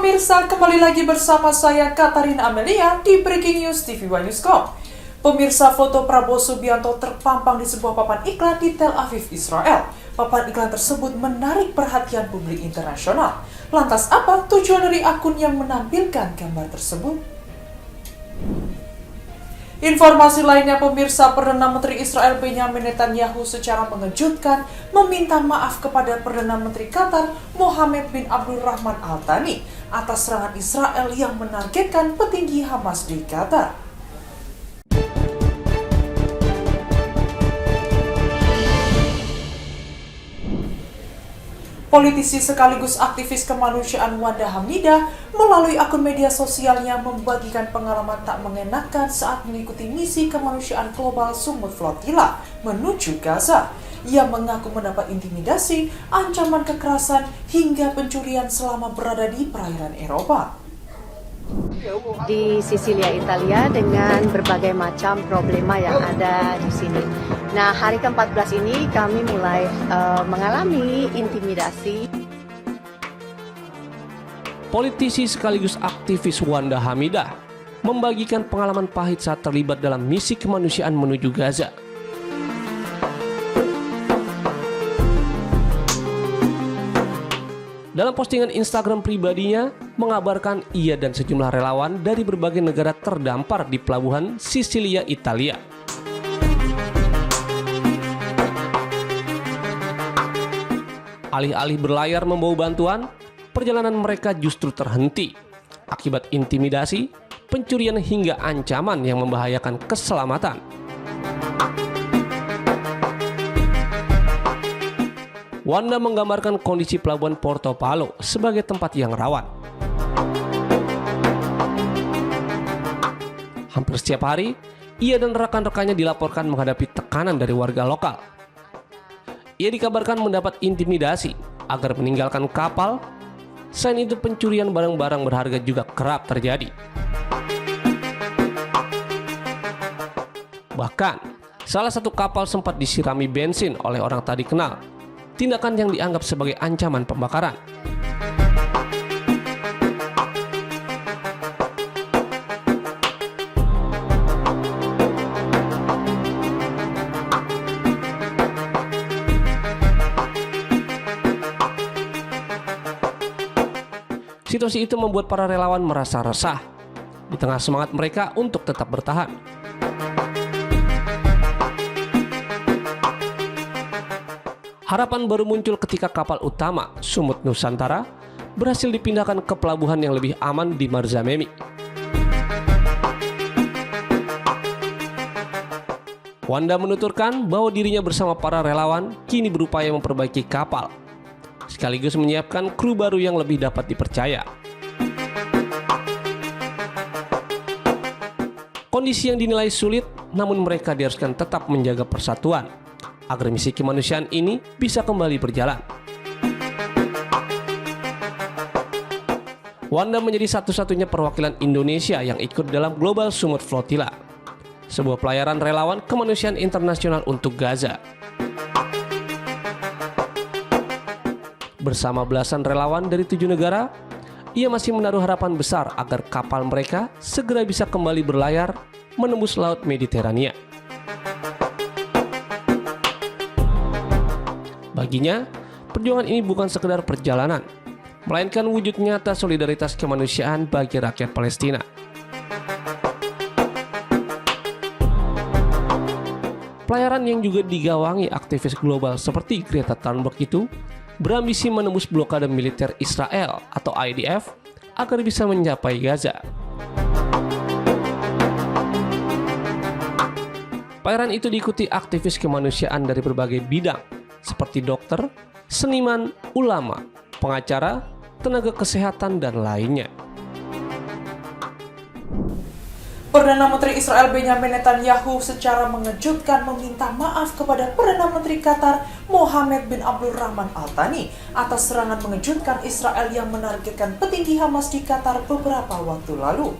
Pemirsa, kembali lagi bersama saya Katarina Amelia di Breaking News TVY Newscom. Pemirsa, foto Prabowo Subianto terpampang di sebuah papan iklan di Tel Aviv, Israel. Papan iklan tersebut menarik perhatian publik internasional. Lantas apa tujuan dari akun yang menampilkan gambar tersebut? Informasi lainnya, pemirsa, Perdana Menteri Israel Benjamin Netanyahu secara mengejutkan meminta maaf kepada Perdana Menteri Qatar Mohammed bin Abdulrahman Al Thani atas serangan Israel yang menargetkan petinggi Hamas di Qatar. Politisi sekaligus aktivis kemanusiaan Wanda Hamidah melalui akun media sosialnya membagikan pengalaman tak mengenakan saat mengikuti misi kemanusiaan global Sumut Flotilla menuju Gaza. Ia mengaku mendapat intimidasi, ancaman kekerasan, hingga pencurian selama berada di perairan Eropa. Di Sisilia, Italia, dengan berbagai macam problema yang ada di sini. Nah, hari ke-14 ini kami mulai mengalami intimidasi. Politisi sekaligus aktivis Wanda Hamidah membagikan pengalaman pahit saat terlibat dalam misi kemanusiaan menuju Gaza. Dalam postingan Instagram pribadinya, mengabarkan ia dan sejumlah relawan dari berbagai negara terdampar di pelabuhan Sisilia, Italia. Alih-alih berlayar membawa bantuan, perjalanan mereka justru terhenti akibat intimidasi, pencurian hingga ancaman yang membahayakan keselamatan. Wanda menggambarkan kondisi pelabuhan Porto Paolo sebagai tempat yang rawan. Hampir setiap hari, ia dan rekan-rekannya dilaporkan menghadapi tekanan dari warga lokal. Ia dikabarkan mendapat intimidasi agar meninggalkan kapal. Selain itu, pencurian barang-barang berharga juga kerap terjadi. Bahkan, salah satu kapal sempat disirami bensin oleh orang tak dikenal. Tindakan yang dianggap sebagai ancaman pembakaran. Situasi itu membuat para relawan merasa resah di tengah semangat mereka untuk tetap bertahan. Harapan baru muncul ketika kapal utama Sumut Nusantara berhasil dipindahkan ke pelabuhan yang lebih aman di Marzamemi. Wanda menuturkan bahwa dirinya bersama para relawan kini berupaya memperbaiki kapal, sekaligus menyiapkan kru baru yang lebih dapat dipercaya. Kondisi yang dinilai sulit, namun mereka diharuskan tetap menjaga persatuan agar misi kemanusiaan ini bisa kembali berjalan. Wanda menjadi satu-satunya perwakilan Indonesia yang ikut dalam Global Sumut Flotilla, sebuah pelayaran relawan kemanusiaan internasional untuk Gaza. Bersama belasan relawan dari 7 negara, ia masih menaruh harapan besar agar kapal mereka segera bisa kembali berlayar menembus Laut Mediterania. Baginya, perjuangan ini bukan sekedar perjalanan, melainkan wujud nyata solidaritas kemanusiaan bagi rakyat Palestina. Pelayaran yang juga digawangi aktivis global seperti Greta Thunberg itu berambisi menembus blokade militer Israel atau IDF agar bisa mencapai Gaza. Pelayaran itu diikuti aktivis kemanusiaan dari berbagai bidang, seperti dokter, seniman, ulama, pengacara, tenaga kesehatan, dan lainnya. Perdana Menteri Israel Benjamin Netanyahu secara mengejutkan meminta maaf kepada Perdana Menteri Qatar Mohammed bin Abdulrahman Al Thani atas serangan mengejutkan Israel yang menargetkan petinggi Hamas di Qatar beberapa waktu lalu.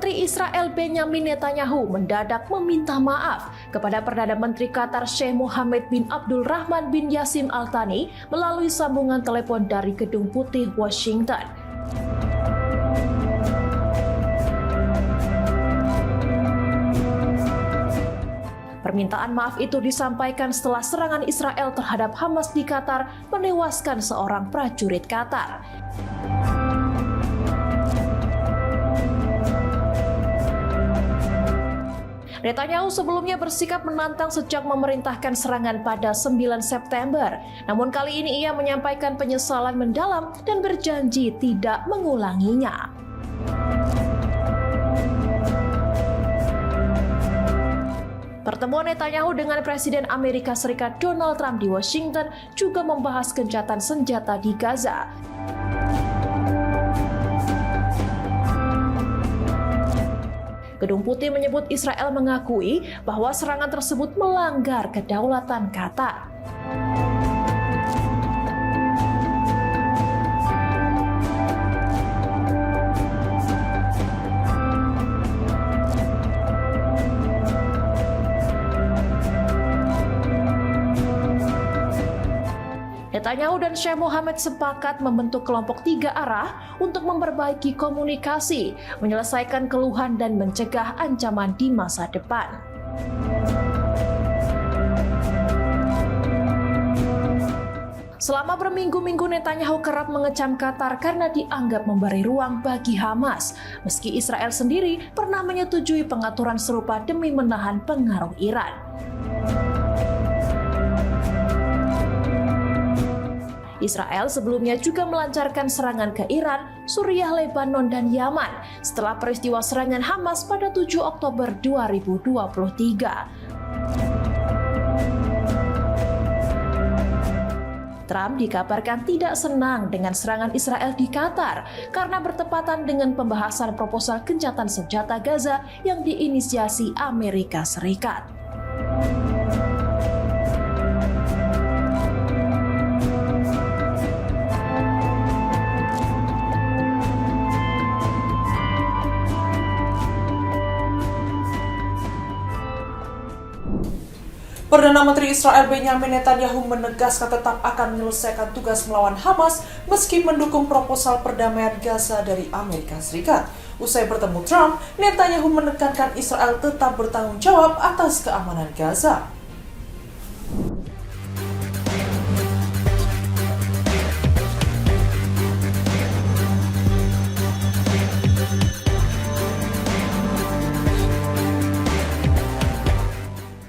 Menteri Israel Benjamin Netanyahu mendadak meminta maaf kepada Perdana Menteri Qatar Sheikh Mohammed bin Abdul Rahman bin Yassin Al Thani melalui sambungan telepon dari Gedung Putih, Washington. Permintaan maaf itu disampaikan setelah serangan Israel terhadap Hamas di Qatar menewaskan seorang prajurit Qatar. Netanyahu sebelumnya bersikap menantang sejak memerintahkan serangan pada 9 September. Namun kali ini ia menyampaikan penyesalan mendalam dan berjanji tidak mengulanginya. Pertemuan Netanyahu dengan Presiden Amerika Serikat Donald Trump di Washington juga membahas gencatan senjata di Gaza. Gedung Putih menyebut Israel mengakui bahwa serangan tersebut melanggar kedaulatan Qatar. Netanyahu dan Sheikh Mohammed sepakat membentuk kelompok 3 arah untuk memperbaiki komunikasi, menyelesaikan keluhan dan mencegah ancaman di masa depan. Selama berminggu-minggu Netanyahu kerap mengecam Qatar karena dianggap memberi ruang bagi Hamas, meski Israel sendiri pernah menyetujui pengaturan serupa demi menahan pengaruh Iran. Israel sebelumnya juga melancarkan serangan ke Iran, Suriah, Lebanon, dan Yaman setelah peristiwa serangan Hamas pada 7 Oktober 2023. Trump dikabarkan tidak senang dengan serangan Israel di Qatar karena bertepatan dengan pembahasan proposal gencatan senjata Gaza yang diinisiasi Amerika Serikat. Perdana Menteri Israel Benjamin Netanyahu menegaskan tetap akan menyelesaikan tugas melawan Hamas meski mendukung proposal perdamaian Gaza dari Amerika Serikat. Usai bertemu Trump, Netanyahu menekankan Israel tetap bertanggung jawab atas keamanan Gaza.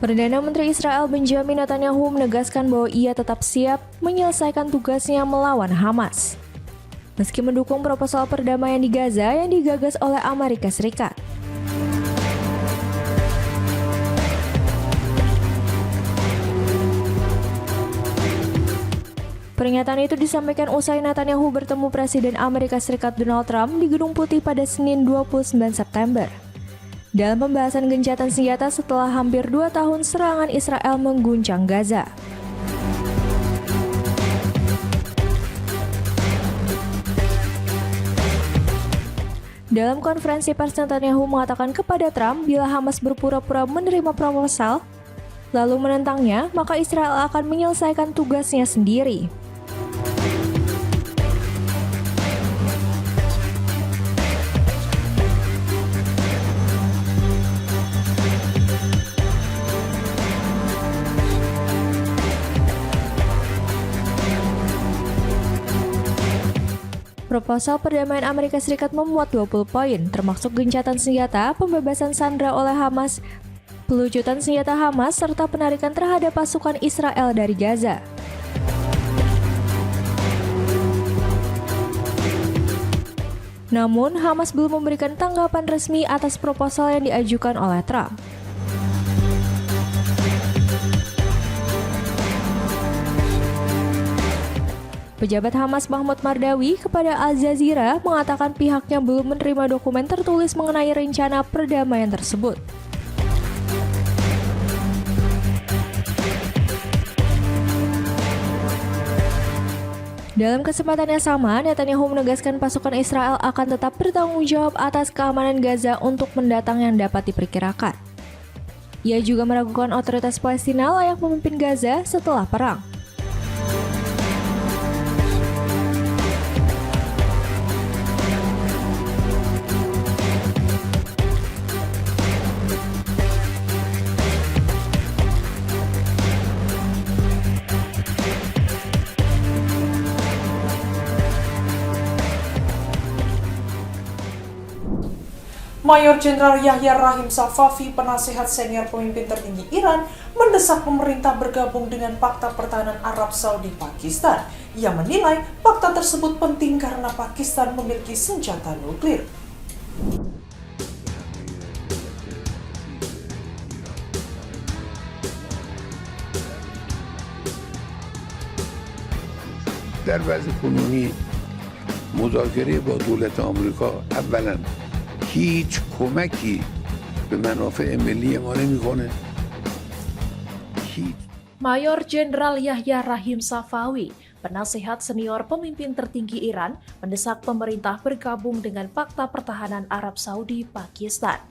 Perdana Menteri Israel Benjamin Netanyahu menegaskan bahwa ia tetap siap menyelesaikan tugasnya melawan Hamas, meski mendukung proposal perdamaian di Gaza yang digagas oleh Amerika Serikat. Pernyataan itu disampaikan usai Netanyahu bertemu Presiden Amerika Serikat Donald Trump di Gedung Putih pada Senin 29 September. Dalam pembahasan gencatan senjata setelah hampir 2 tahun serangan Israel mengguncang Gaza. Dalam konferensi pers, Netanyahu mengatakan kepada Trump bila Hamas berpura-pura menerima proposal, lalu menentangnya, maka Israel akan menyelesaikan tugasnya sendiri. Proposal perdamaian Amerika Serikat memuat 20 poin, termasuk gencatan senjata, pembebasan sandera oleh Hamas, pelucutan senjata Hamas, serta penarikan terhadap pasukan Israel dari Gaza. Namun, Hamas belum memberikan tanggapan resmi atas proposal yang diajukan oleh Trump. Pejabat Hamas Mahmoud Mardawi kepada Al Jazeera mengatakan pihaknya belum menerima dokumen tertulis mengenai rencana perdamaian tersebut. Dalam kesempatan yang sama, Netanyahu menegaskan pasukan Israel akan tetap bertanggung jawab atas keamanan Gaza untuk mendatang yang dapat diperkirakan. Ia juga meragukan otoritas Palestina layak memimpin Gaza setelah perang. Mayor Jenderal Yahya Rahim Safavi, penasihat senior pemimpin tertinggi Iran, mendesak pemerintah bergabung dengan Fakta Pertahanan Arab Saudi Pakistan. Ia menilai fakta tersebut penting karena Pakistan memiliki senjata nuklir. در وضع کنونی مذاکره با دولت آمریکا اولا هیچ کمکی به منافع ملی ما نمیکنه. Mayor Jenderal Yahya Rahim Safawi, penasihat senior pemimpin tertinggi Iran, mendesak pemerintah bergabung dengan Fakta Pertahanan Arab Saudi Pakistan.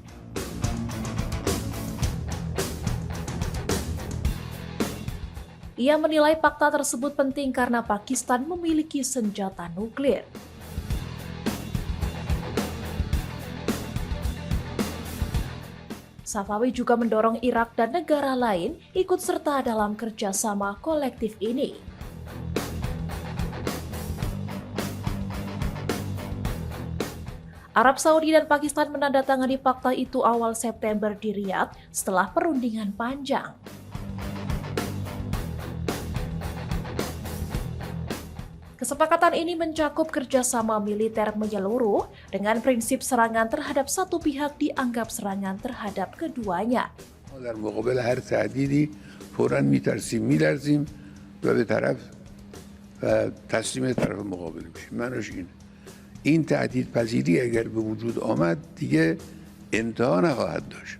Ia menilai fakta tersebut penting karena Pakistan memiliki senjata nuklir. Safawi juga mendorong Irak dan negara lain ikut serta dalam kerjasama kolektif ini. Arab Saudi dan Pakistan menandatangani fakta itu awal September di Riyadh setelah perundingan panjang. Kesepakatan ini mencakup kerjasama militer menyeluruh dengan prinsip serangan terhadap satu pihak dianggap serangan terhadap keduanya. در مقابل هر تهدیدی فوراً می‌لرزیم و به طرف تسلیم طرف مقابل میشیم. معنیش اینه. این تهدید پذیری اگر به وجود آمد دیگه انتها نخواهد داشت.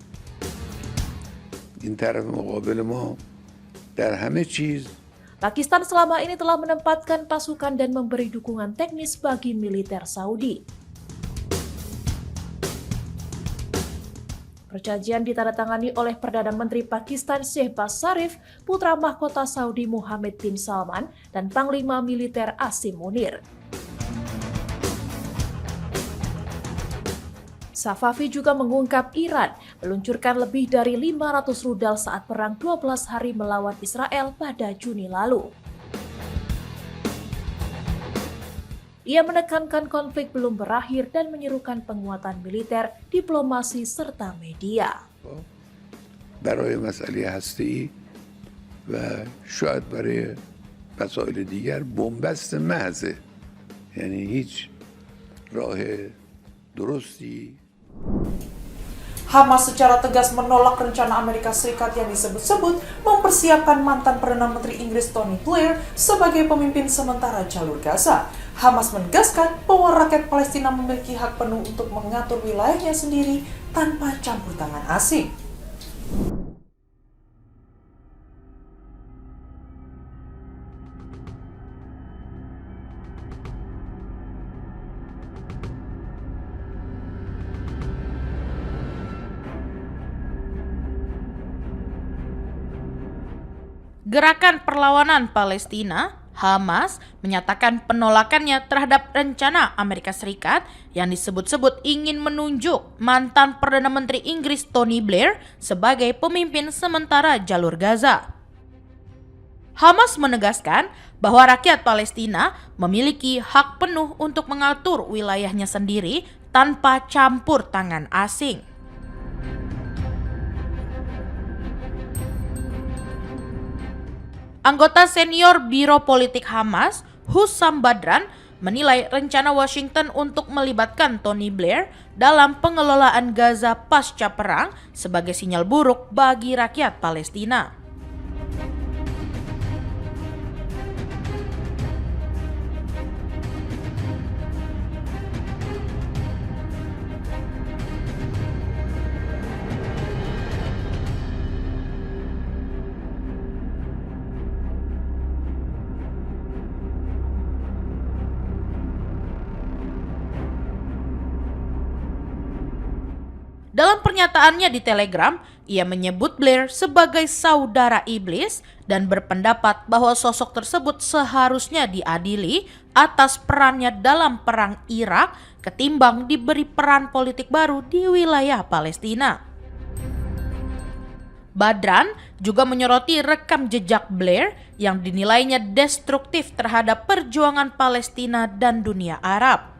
این طرف مقابل ما در همه چیز Pakistan selama ini telah menempatkan pasukan dan memberi dukungan teknis bagi militer Saudi. Perjanjian ditandatangani oleh Perdana Menteri Pakistan Shehbaz Sharif, putra mahkota Saudi Mohammed bin Salman, dan Panglima Militer Asim Munir. Safavi juga mengungkap Iran meluncurkan lebih dari 500 rudal saat perang 12 hari melawan Israel pada Juni lalu. Ia menekankan konflik belum berakhir dan menyerukan penguatan militer, diplomasi, serta media. برای مسئله هسته‌ای و شاید برای مسائل دیگر بنبست محضه، یعنی هیچ راه درستی. Hamas secara tegas menolak rencana Amerika Serikat yang disebut-sebut mempersiapkan mantan Perdana Menteri Inggris Tony Blair sebagai pemimpin sementara jalur Gaza. Hamas menegaskan bahwa rakyat Palestina memiliki hak penuh untuk mengatur wilayahnya sendiri tanpa campur tangan asing. Gerakan Perlawanan Palestina, Hamas, menyatakan penolakannya terhadap rencana Amerika Serikat yang disebut-sebut ingin menunjuk mantan Perdana Menteri Inggris Tony Blair sebagai pemimpin sementara jalur Gaza. Hamas menegaskan bahwa rakyat Palestina memiliki hak penuh untuk mengatur wilayahnya sendiri tanpa campur tangan asing. Anggota senior Biro Politik Hamas, Hussam Badran, menilai rencana Washington untuk melibatkan Tony Blair dalam pengelolaan Gaza pasca perang sebagai sinyal buruk bagi rakyat Palestina. Dalam pernyataannya di Telegram, ia menyebut Blair sebagai saudara iblis dan berpendapat bahwa sosok tersebut seharusnya diadili atas perannya dalam perang Irak ketimbang diberi peran politik baru di wilayah Palestina. Badran juga menyoroti rekam jejak Blair yang dinilainya destruktif terhadap perjuangan Palestina dan dunia Arab.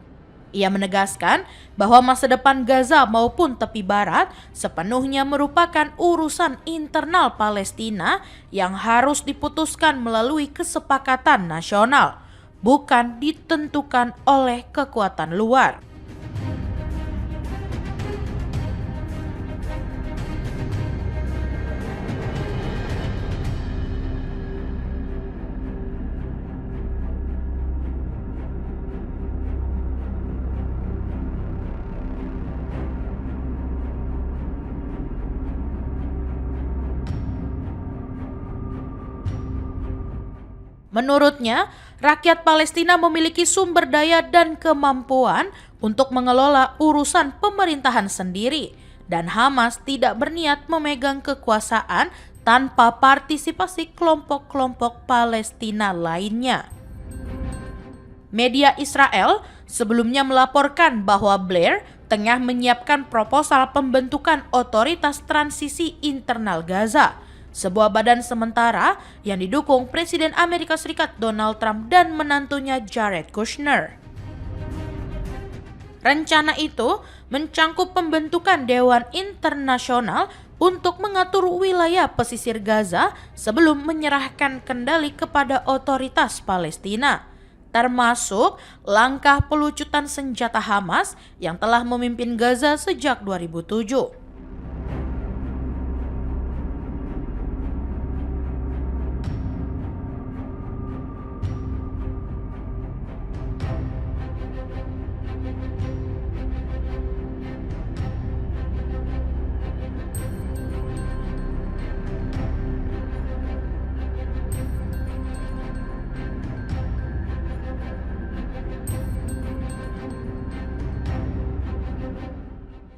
Ia menegaskan bahwa masa depan Gaza maupun tepi barat sepenuhnya merupakan urusan internal Palestina yang harus diputuskan melalui kesepakatan nasional, bukan ditentukan oleh kekuatan luar. Menurutnya, rakyat Palestina memiliki sumber daya dan kemampuan untuk mengelola urusan pemerintahan sendiri, dan Hamas tidak berniat memegang kekuasaan tanpa partisipasi kelompok-kelompok Palestina lainnya. Media Israel sebelumnya melaporkan bahwa Blair tengah menyiapkan proposal pembentukan otoritas transisi internal Gaza, sebuah badan sementara yang didukung Presiden Amerika Serikat Donald Trump dan menantunya Jared Kushner. Rencana itu mencangkup pembentukan Dewan Internasional untuk mengatur wilayah pesisir Gaza sebelum menyerahkan kendali kepada otoritas Palestina, termasuk langkah pelucutan senjata Hamas yang telah memimpin Gaza sejak 2007.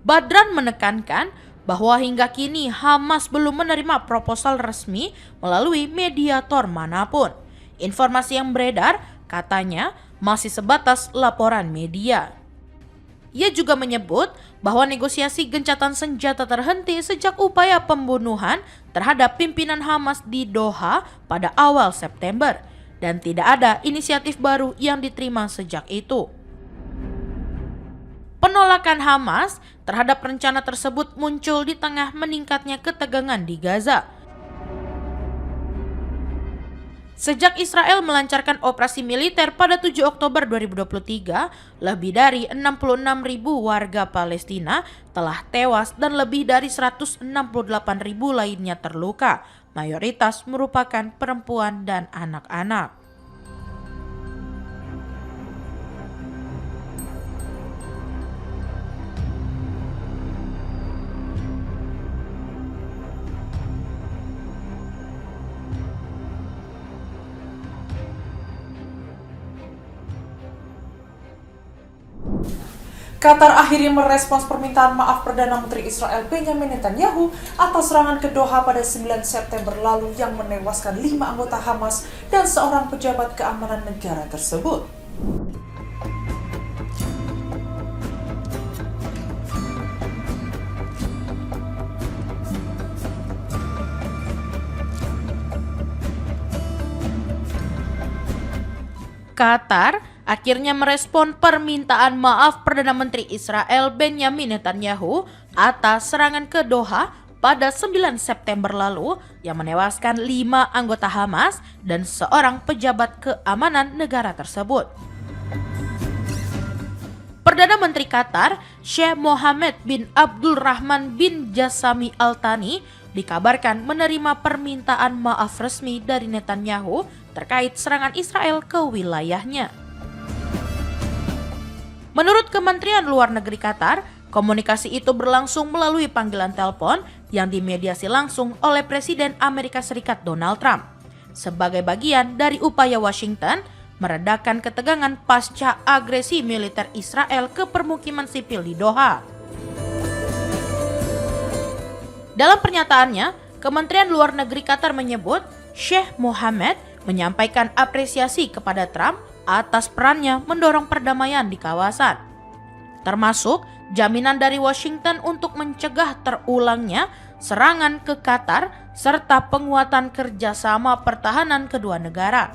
Badran menekankan bahwa hingga kini Hamas belum menerima proposal resmi melalui mediator manapun. Informasi yang beredar katanya masih sebatas laporan media. Ia juga menyebut bahwa negosiasi gencatan senjata terhenti sejak upaya pembunuhan terhadap pimpinan Hamas di Doha pada awal September, dan tidak ada inisiatif baru yang diterima sejak itu. Penolakan Hamas terhadap rencana tersebut muncul di tengah meningkatnya ketegangan di Gaza. Sejak Israel melancarkan operasi militer pada 7 Oktober 2023, lebih dari 66.000 warga Palestina telah tewas dan lebih dari 168.000 lainnya terluka, mayoritas merupakan perempuan dan anak-anak. Qatar akhirnya merespons permintaan maaf Perdana Menteri Israel Benjamin Netanyahu atas serangan ke Doha pada 9 September lalu yang menewaskan 5 anggota Hamas dan seorang pejabat keamanan negara tersebut. Qatar akhirnya merespon permintaan maaf Perdana Menteri Israel Benjamin Netanyahu atas serangan ke Doha pada 9 September lalu yang menewaskan 5 anggota Hamas dan seorang pejabat keamanan negara tersebut. Perdana Menteri Qatar, Sheikh Mohammed bin Abdul Rahman bin Jassami Al Thani, dikabarkan menerima permintaan maaf resmi dari Netanyahu terkait serangan Israel ke wilayahnya. Menurut Kementerian Luar Negeri Qatar, komunikasi itu berlangsung melalui panggilan telepon yang dimediasi langsung oleh Presiden Amerika Serikat Donald Trump, sebagai bagian dari upaya Washington meredakan ketegangan pasca agresi militer Israel ke permukiman sipil di Doha. Dalam pernyataannya, Kementerian Luar Negeri Qatar menyebut Sheikh Mohammed menyampaikan apresiasi kepada Trump atas perannya mendorong perdamaian di kawasan, termasuk jaminan dari Washington untuk mencegah terulangnya serangan ke Qatar serta penguatan kerjasama pertahanan kedua negara.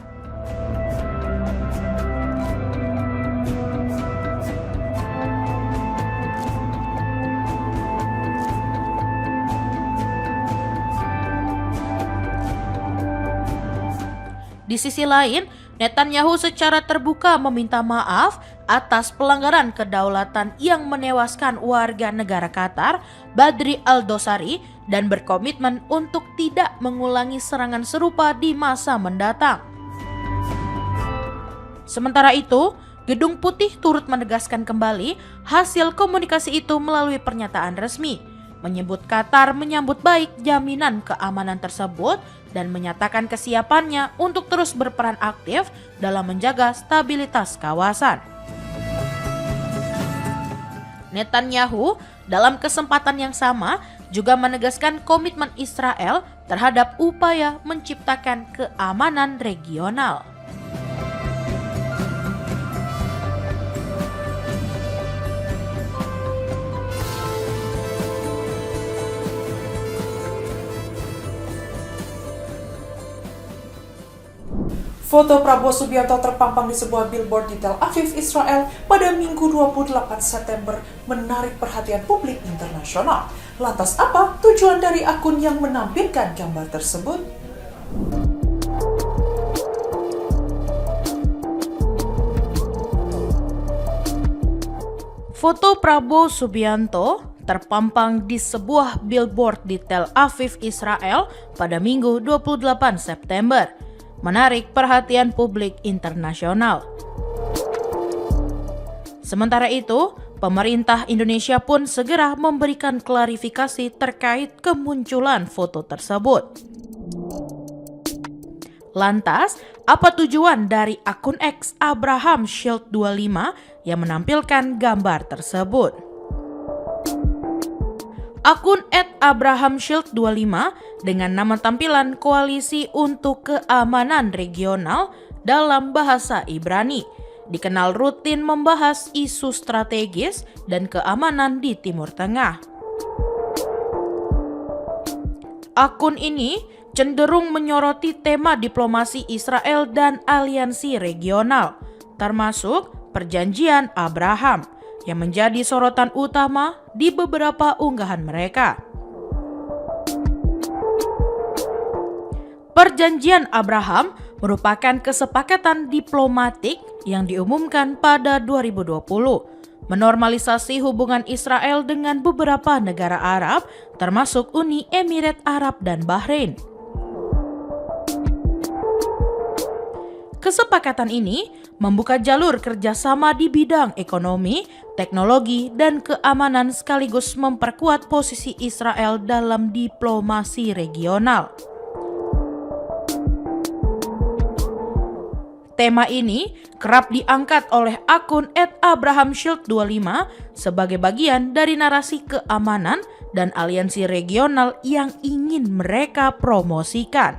Di sisi lain, Netanyahu secara terbuka meminta maaf atas pelanggaran kedaulatan yang menewaskan warga negara Qatar, Badri Al-Dosari, dan berkomitmen untuk tidak mengulangi serangan serupa di masa mendatang. Sementara itu, Gedung Putih turut menegaskan kembali hasil komunikasi itu melalui pernyataan resmi, menyebut Qatar menyambut baik jaminan keamanan tersebut dan menyatakan kesiapannya untuk terus berperan aktif dalam menjaga stabilitas kawasan. Netanyahu dalam kesempatan yang sama juga menegaskan komitmen Israel terhadap upaya menciptakan keamanan regional. Foto Prabowo Subianto terpampang di sebuah billboard di Tel Aviv, Israel pada Minggu 28 September menarik perhatian publik internasional. Lantas apa tujuan dari akun yang menampilkan gambar tersebut? Foto Prabowo Subianto terpampang di sebuah billboard di Tel Aviv, Israel pada Minggu 28 September. Menarik perhatian publik internasional. Sementara itu, pemerintah Indonesia pun segera memberikan klarifikasi terkait kemunculan foto tersebut. Lantas, apa tujuan dari akun X Abraham Shield 25 yang menampilkan gambar tersebut? Akun @AbrahamShield25 dengan nama tampilan Koalisi untuk Keamanan Regional dalam bahasa Ibrani dikenal rutin membahas isu strategis dan keamanan di Timur Tengah. Akun ini cenderung menyoroti tema diplomasi Israel dan aliansi regional, termasuk Perjanjian Abraham, yang menjadi sorotan utama di beberapa unggahan mereka. Perjanjian Abraham merupakan kesepakatan diplomatik yang diumumkan pada 2020, menormalisasi hubungan Israel dengan beberapa negara Arab, termasuk Uni Emirat Arab dan Bahrain. Kesepakatan ini membuka jalur kerjasama di bidang ekonomi, teknologi, dan keamanan sekaligus memperkuat posisi Israel dalam diplomasi regional. Tema ini kerap diangkat oleh akun @AbrahamShield25 sebagai bagian dari narasi keamanan dan aliansi regional yang ingin mereka promosikan.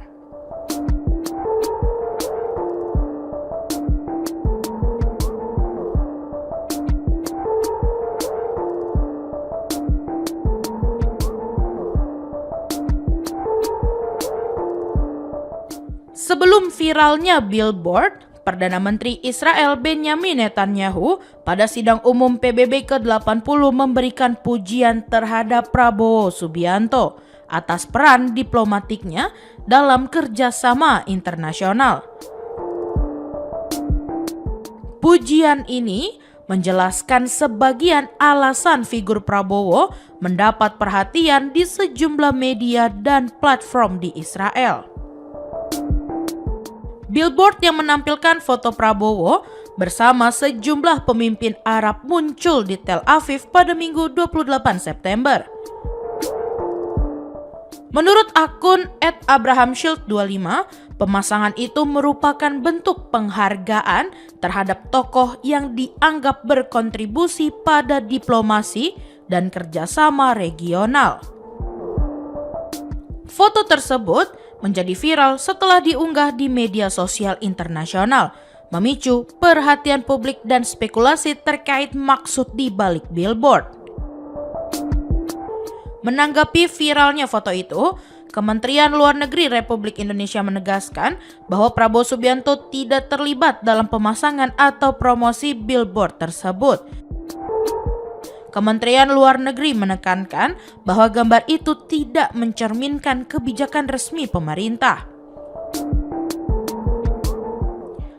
Sebelum viralnya billboard, Perdana Menteri Israel Benjamin Netanyahu pada sidang umum PBB ke-80 memberikan pujian terhadap Prabowo Subianto atas peran diplomatiknya dalam kerjasama internasional. Pujian ini menjelaskan sebagian alasan figur Prabowo mendapat perhatian di sejumlah media dan platform di Israel. Billboard yang menampilkan foto Prabowo bersama sejumlah pemimpin Arab muncul di Tel Aviv pada Minggu 28 September. Menurut akun @AbrahamShield25, pemasangan itu merupakan bentuk penghargaan terhadap tokoh yang dianggap berkontribusi pada diplomasi dan kerjasama regional. Foto tersebut menjadi viral setelah diunggah di media sosial internasional, memicu perhatian publik dan spekulasi terkait maksud di balik billboard. Menanggapi viralnya foto itu, Kementerian Luar Negeri Republik Indonesia menegaskan bahwa Prabowo Subianto tidak terlibat dalam pemasangan atau promosi billboard tersebut. Kementerian Luar Negeri menekankan bahwa gambar itu tidak mencerminkan kebijakan resmi pemerintah.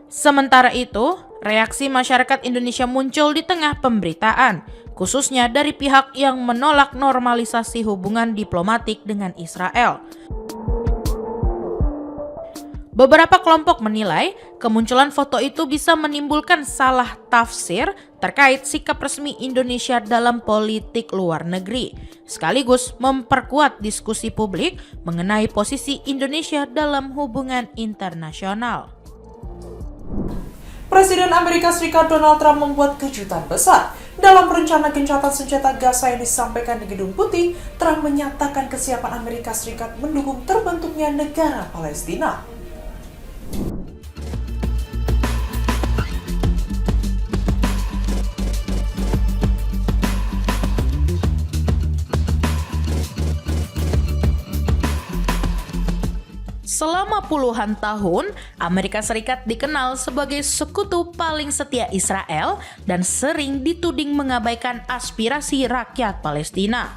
Sementara itu, reaksi masyarakat Indonesia muncul di tengah pemberitaan, khususnya dari pihak yang menolak normalisasi hubungan diplomatik dengan Israel. Beberapa kelompok menilai kemunculan foto itu bisa menimbulkan salah tafsir terkait sikap resmi Indonesia dalam politik luar negeri, sekaligus memperkuat diskusi publik mengenai posisi Indonesia dalam hubungan internasional. Presiden Amerika Serikat Donald Trump membuat kejutan besar. Dalam rencana gencatan senjata Gaza yang disampaikan di Gedung Putih, Trump menyatakan kesiapan Amerika Serikat mendukung terbentuknya negara Palestina. Selama puluhan tahun, Amerika Serikat dikenal sebagai sekutu paling setia Israel dan sering dituding mengabaikan aspirasi rakyat Palestina.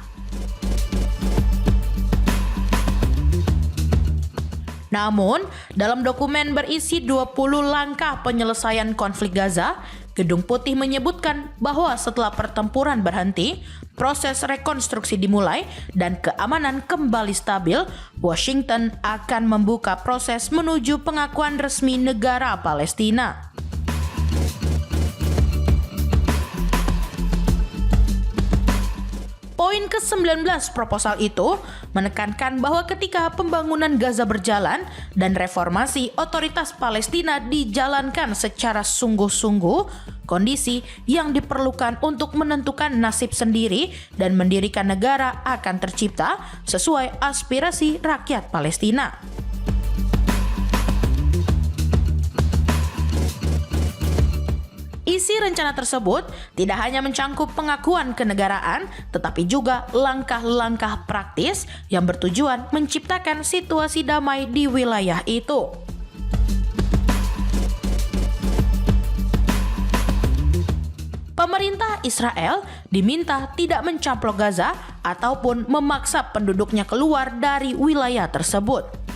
Namun, dalam dokumen berisi 20 langkah penyelesaian konflik Gaza, Gedung Putih menyebutkan bahwa setelah pertempuran berhenti, proses rekonstruksi dimulai, dan keamanan kembali stabil, Washington akan membuka proses menuju pengakuan resmi negara Palestina. Poin ke-19 proposal itu menekankan bahwa ketika pembangunan Gaza berjalan dan reformasi otoritas Palestina dijalankan secara sungguh-sungguh, kondisi yang diperlukan untuk menentukan nasib sendiri dan mendirikan negara akan tercipta sesuai aspirasi rakyat Palestina. Isi rencana tersebut tidak hanya mencangkup pengakuan kenegaraan, tetapi juga langkah-langkah praktis yang bertujuan menciptakan situasi damai di wilayah itu. Pemerintah Israel diminta tidak mencaplok Gaza ataupun memaksa penduduknya keluar dari wilayah tersebut.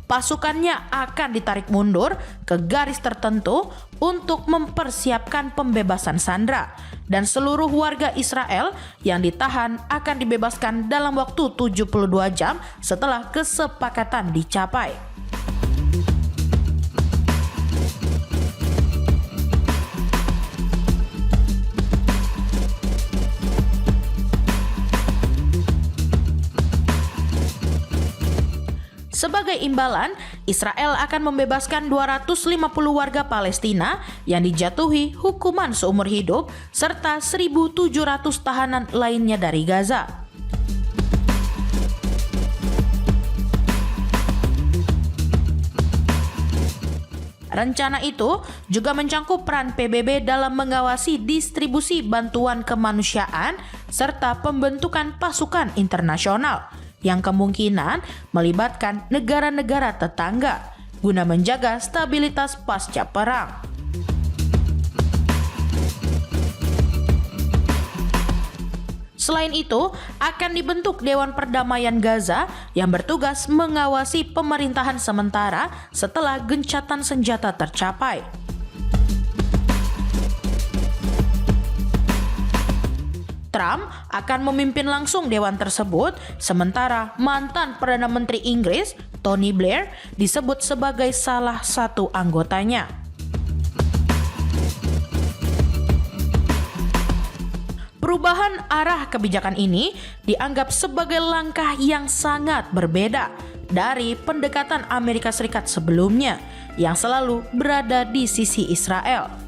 Pasukannya akan ditarik mundur ke garis tertentu untuk mempersiapkan pembebasan sandera, dan seluruh warga Israel yang ditahan akan dibebaskan dalam waktu 72 jam setelah kesepakatan dicapai. Sebagai imbalan, Israel akan membebaskan 250 warga Palestina yang dijatuhi hukuman seumur hidup serta 1.700 tahanan lainnya dari Gaza. Rencana itu juga mencangkup peran PBB dalam mengawasi distribusi bantuan kemanusiaan serta pembentukan pasukan internasional yang kemungkinan melibatkan negara-negara tetangga guna menjaga stabilitas pasca perang. Selain itu, akan dibentuk Dewan Perdamaian Gaza yang bertugas mengawasi pemerintahan sementara setelah gencatan senjata tercapai. Trump akan memimpin langsung dewan tersebut, sementara mantan Perdana Menteri Inggris, Tony Blair, disebut sebagai salah satu anggotanya. Perubahan arah kebijakan ini dianggap sebagai langkah yang sangat berbeda dari pendekatan Amerika Serikat sebelumnya, yang selalu berada di sisi Israel.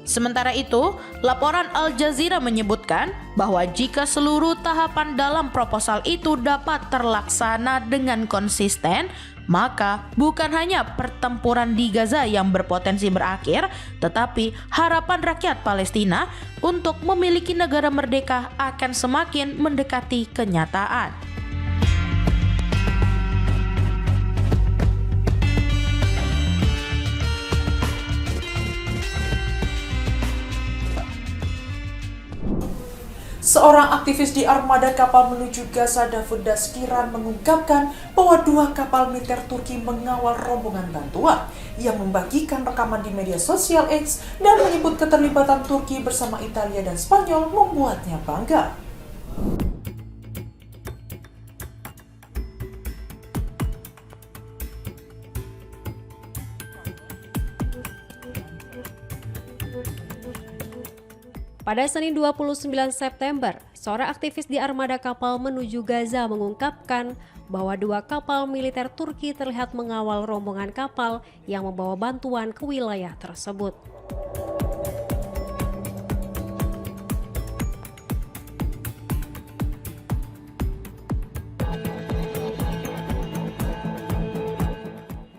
Sementara itu, laporan Al Jazeera menyebutkan bahwa jika seluruh tahapan dalam proposal itu dapat terlaksana dengan konsisten, maka bukan hanya pertempuran di Gaza yang berpotensi berakhir, tetapi harapan rakyat Palestina untuk memiliki negara merdeka akan semakin mendekati kenyataan. Seorang aktivis di armada kapal menuju Gaza, Davud Dashkiran, mengungkapkan bahwa 2 kapal militer Turki mengawal rombongan bantuan yang membagikan rekaman di media sosial X dan menyebut keterlibatan Turki bersama Italia dan Spanyol membuatnya bangga. Pada Senin 29 September, seorang aktivis di armada kapal menuju Gaza mengungkapkan bahwa 2 kapal militer Turki terlihat mengawal rombongan kapal yang membawa bantuan ke wilayah tersebut.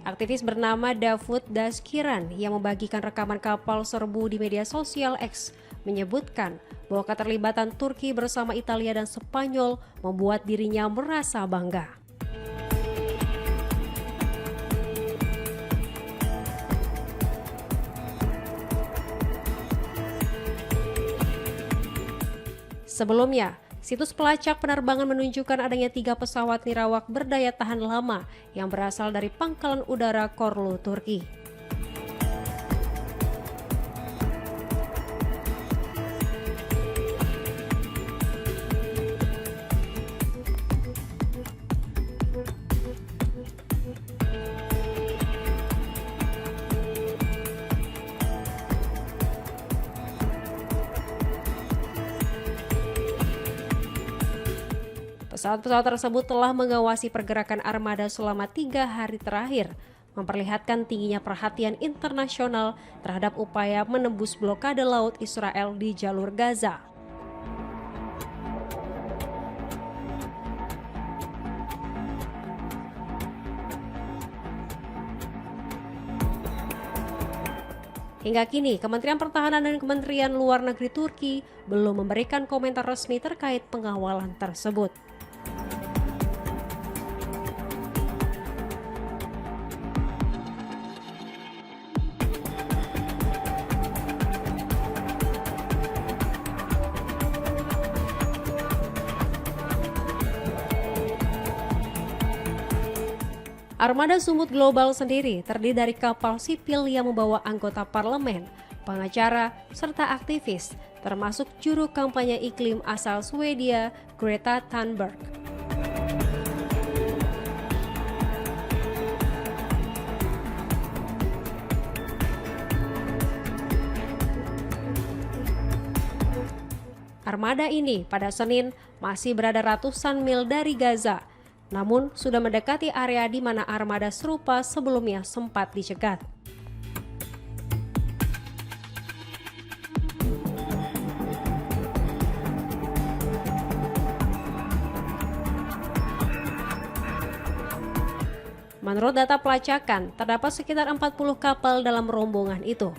Aktivis bernama Davud Dashkiran yang membagikan rekaman kapal serbu di media sosial X menyebutkan bahwa keterlibatan Turki bersama Italia dan Spanyol membuat dirinya merasa bangga. Sebelumnya, situs pelacak penerbangan menunjukkan adanya 3 pesawat nirawak berdaya tahan lama yang berasal dari Pangkalan Udara Korlu, Turki. Pesawat-pesawat tersebut telah mengawasi pergerakan armada selama 3 hari terakhir, memperlihatkan tingginya perhatian internasional terhadap upaya menembus blokade laut Israel di jalur Gaza. Hingga kini, Kementerian Pertahanan dan Kementerian Luar Negeri Turki belum memberikan komentar resmi terkait pengawalan tersebut. Armada Sumut Global sendiri terdiri dari kapal sipil yang membawa anggota parlemen, pengacara, serta aktivis, termasuk juru kampanye iklim asal Swedia, Greta Thunberg. Armada ini pada Senin masih berada ratusan mil dari Gaza, namun sudah mendekati area di mana armada serupa sebelumnya sempat dicegat. Menurut data pelacakan, terdapat sekitar 40 kapal dalam rombongan itu.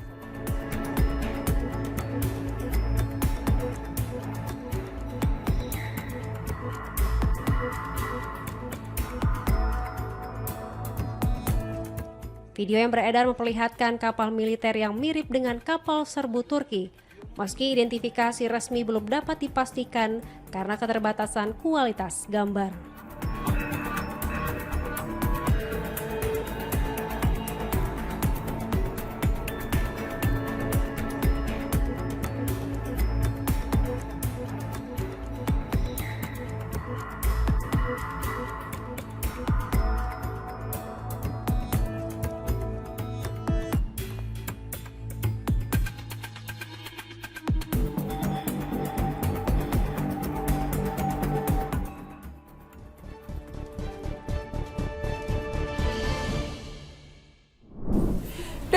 Video yang beredar memperlihatkan kapal militer yang mirip dengan kapal serbu Turki, meski identifikasi resmi belum dapat dipastikan karena keterbatasan kualitas gambar.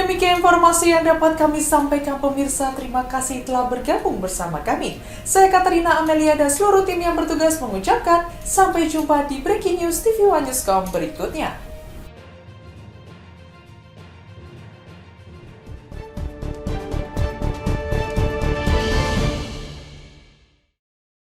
Demikian informasi yang dapat kami sampaikan pemirsa. Terima kasih telah bergabung bersama kami. Saya Katarina Amelia dan seluruh tim yang bertugas mengucapkan sampai jumpa di Breaking News TV One Newscom berikutnya.